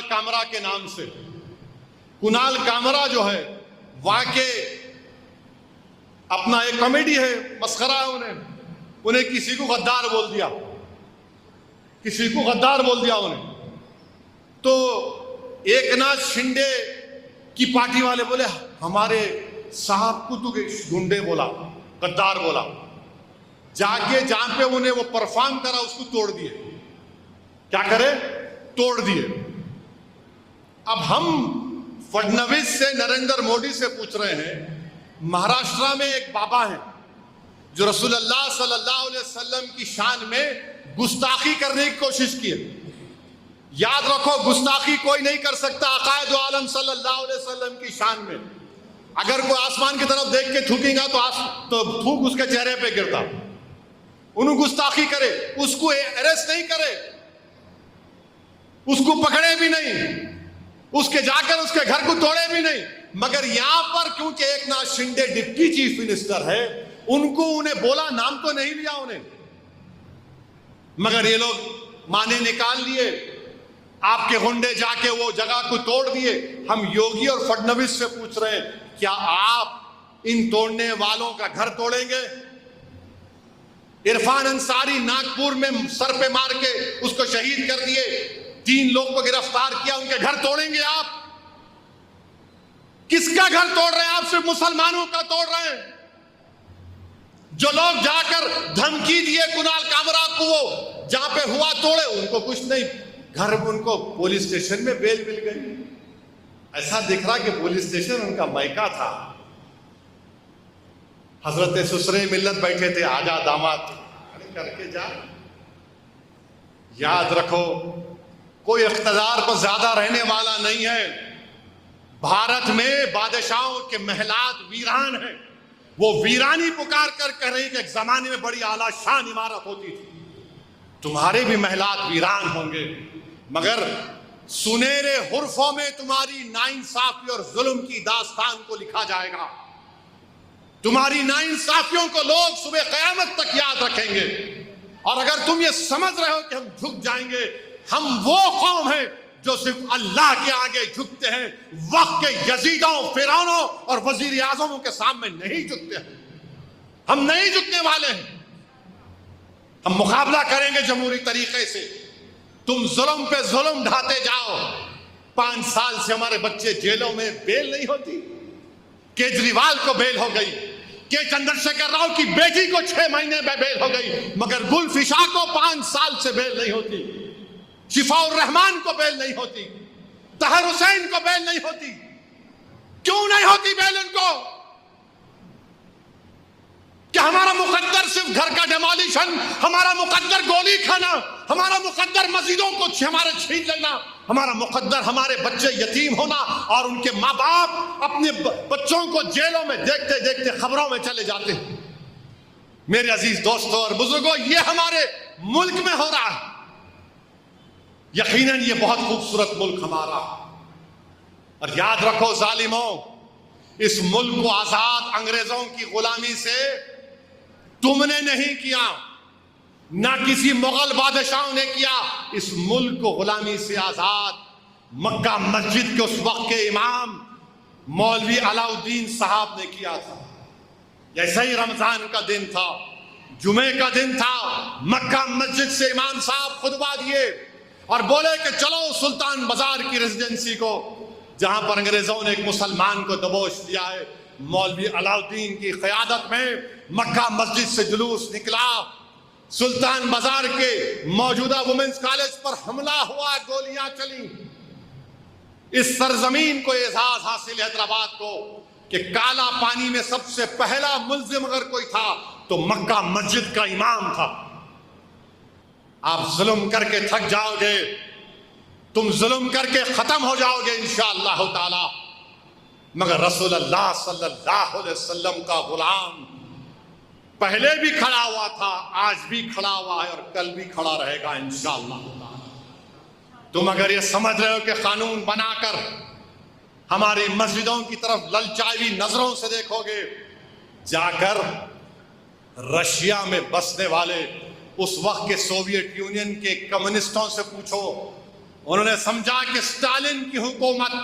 کامرا کے نام سے. کنال کامرا جو ہے واقع اپنا ایک کامیڈی ہے, مسخرہ ہے. انہیں کسی کو غدار بول دیا, کسی کو غدار بول دیا انہیں. تو ایک ناتھ شنڈے کی پارٹی والے بولے ہمارے صاحب کو تو گنڈے بولا, غدار بولا. جا کے جہاں پہ انہیں وہ پرفارم کرا اس کو توڑ دیے. کیا کرے؟ توڑ دیے. اب ہم فڈنویس سے, نریندر موڈی سے پوچھ رہے ہیں, مہاراشٹرا میں ایک بابا ہیں جو رسول اللہ صلی اللہ علیہ وسلم کی شان میں گستاخی کرنے کی کوشش کی ہے. یاد رکھو, گستاخی کوئی نہیں کر سکتا عقائد عالم صلی اللہ علیہ وسلم کی شان میں. اگر کوئی آسمان کی طرف دیکھ کے تھوکے گا تو تھوک اس کے چہرے پہ گرتا. انہوں گستاخی کرے, اس کو اریسٹ نہیں کرے, اس کو پکڑے بھی نہیں, اس کے جا کر اس کے گھر کو توڑے بھی نہیں. مگر یہاں پر کیونکہ ایک Nath Shinde deputy chief minister ہے, ان کو انہیں بولا, نام تو نہیں لیا انہیں, مگر یہ لوگ مانے نکال لیے. آپ کے گنڈے جا کے وہ جگہ کو توڑ دیے. ہم یوگی اور فڈنویس سے پوچھ رہے ہیں, کیا آپ ان توڑنے والوں کا گھر توڑیں گے؟ عرفان انصاری ناگپور میں سر پہ مار کے اس کو شہید کر دیے, 3 لوگ کو گرفتار کیا, ان کے گھر توڑیں گے آپ؟ کس کا گھر توڑ رہے ہیں آپ؟ صرف مسلمانوں کا توڑ رہے ہیں. جو لوگ جا کر دھمکی دیے کنال کامرا کو, وہ جہاں پہ ہوا توڑے, ان کو کچھ نہیں, گھر ان کو پولیس اسٹیشن میں بیل مل گئی. ایسا دکھ رہا کہ پولیس اسٹیشن ان کا مائکا تھا. حضرت سسرے ملت بیٹھے تھے, آجا داماد, کر کے جا. یاد رکھو, کوئی اقتدار پر زیادہ رہنے والا نہیں ہے. بھارت میں بادشاہوں کے محلات ویران ہیں. وہ ویرانی پکار کر کہہ رہی کہ ایک زمانے میں بڑی اعلیٰ شان عمارت ہوتی تھی. تمہارے بھی محلات ویران ہوں گے, مگر سنہرے حرفوں میں تمہاری ناانصافی اور ظلم کی داستان کو لکھا جائے گا. تمہاری ناانصافیوں کو لوگ صبح قیامت تک یاد رکھیں گے. اور اگر تم یہ سمجھ رہے ہو کہ ہم جھک جائیں گے, ہم وہ قوم ہیں جو صرف اللہ کے آگے جھکتے ہیں, وقت کے یزیدوں, فرعونوں اور وزیر اعظموں کے سامنے نہیں جھکتے ہیں. ہم نہیں جھکنے والے ہیں. ہم مقابلہ کریں گے جمہوری طریقے سے. تم ظلم پہ ظلم ڈھاتے جاؤ. 5 سال سے ہمارے بچے جیلوں میں, بیل نہیں ہوتی. کیجریوال کو بیل ہو گئی, کہ چندر شیکھر راؤ کی بیٹی کو 6 مہینے میں بیل ہو گئی, مگر گل فشا کو 5 سال سے بیل نہیں ہوتی. شفاء الرحمان کو بیل نہیں ہوتی. طاہر حسین کو بیل نہیں ہوتی. کیوں نہیں ہوتی بیل ان کو؟ کہ ہمارا مقدر صرف گھر کا ڈیمولیشن, ہمارا مقدر گولی کھانا, ہمارا مقدر مسجدوں کو ہمارے چھین لینا, ہمارا مقدر ہمارے بچے یتیم ہونا, اور ان کے ماں باپ اپنے بچوں کو جیلوں میں دیکھتے دیکھتے خبروں میں چلے جاتے ہیں. میرے عزیز دوستوں اور بزرگوں, یہ ہمارے ملک میں ہو رہا ہے. یقیناً یہ بہت خوبصورت ملک ہمارا. اور یاد رکھو ظالموں, اس ملک کو آزاد انگریزوں کی غلامی سے تم نے نہیں کیا, نہ کسی مغل بادشاہوں نے کیا. اس ملک کو غلامی سے آزاد مکہ مسجد کے اس وقت کے امام مولوی علاؤ الدین صاحب نے کیا تھا. جیسے ہی رمضان کا دن تھا, جمعے کا دن تھا, مکہ مسجد سے امام صاحب خطبہ دیے اور بولے کہ چلو سلطان بازار کی ریزیڈنسی کو, جہاں پر انگریزوں نے ایک مسلمان کو دبوچ دیا ہے. مولوی علاؤ الدین کی قیادت میں مکہ مسجد سے جلوس نکلا, سلطان بازار کے موجودہ وومنس کالج پر حملہ ہوا, گولیاں چلیں. اس سرزمین کو اعزاز حاصل ہے, حیدرآباد کو, کہ کالا پانی میں سب سے پہلا ملزم اگر کوئی تھا تو مکہ مسجد کا امام تھا. آپ ظلم کر کے تھک جاؤ گے, تم ظلم کر کے ختم ہو جاؤ گے انشاءاللہ تعالی, مگر رسول اللہ صلی اللہ علیہ وسلم کا غلام پہلے بھی کھڑا ہوا تھا, آج بھی کھڑا ہوا ہے, اور کل بھی کھڑا رہے گا انشاءاللہ تعالی. تم اگر یہ سمجھ رہے ہو کہ قانون بنا کر ہماری مسجدوں کی طرف للچائی ہوئی نظروں سے دیکھو گے, جا کر رشیا میں بسنے والے اس وقت کے سوویت یونین کے کمیونسٹوں سے پوچھو, انہوں نے سمجھا کہ اسٹالن کی حکومت،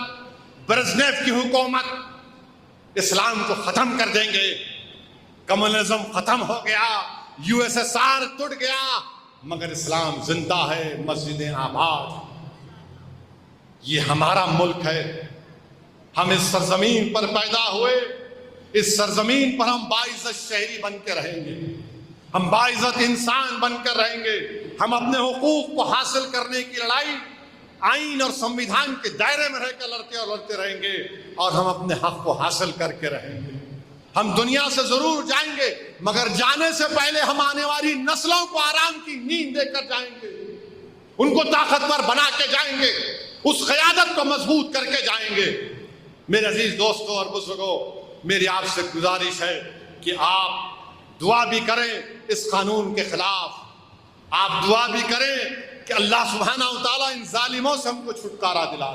برزنیف کی حکومت اسلام کو ختم کر دیں گے، کمیونزم ختم ہو گیا، USSR ٹوٹ گیا، مگر اسلام زندہ ہے، مسجدیں آباد۔ یہ ہمارا ملک ہے، ہم اس سرزمین پر پیدا ہوئے، اس سرزمین پر ہم باعزت شہری بن کے رہیں گے، ہم باعزت انسان بن کر رہیں گے، ہم اپنے حقوق کو حاصل کرنے کی لڑائی آئین اور سمویدھان کے دائرے میں رہ کر لڑتے رہیں گے، اور ہم اپنے حق کو حاصل کر کے رہیں گے۔ ہم دنیا سے ضرور جائیں گے، مگر جانے سے پہلے ہم آنے والی نسلوں کو آرام کی نیند دے کر جائیں گے، ان کو طاقتور بنا کے جائیں گے، اس قیادت کو مضبوط کر کے جائیں گے۔ میرے عزیز دوستوں اور بزرگوں، میری آپ سے گزارش ہے کہ آپ دعا بھی کریں اس قانون کے خلاف، آپ دعا بھی کریں کہ اللہ سبحانہ و تعالیٰ ان ظالموں سے ہم کو چھٹکارا دلا۔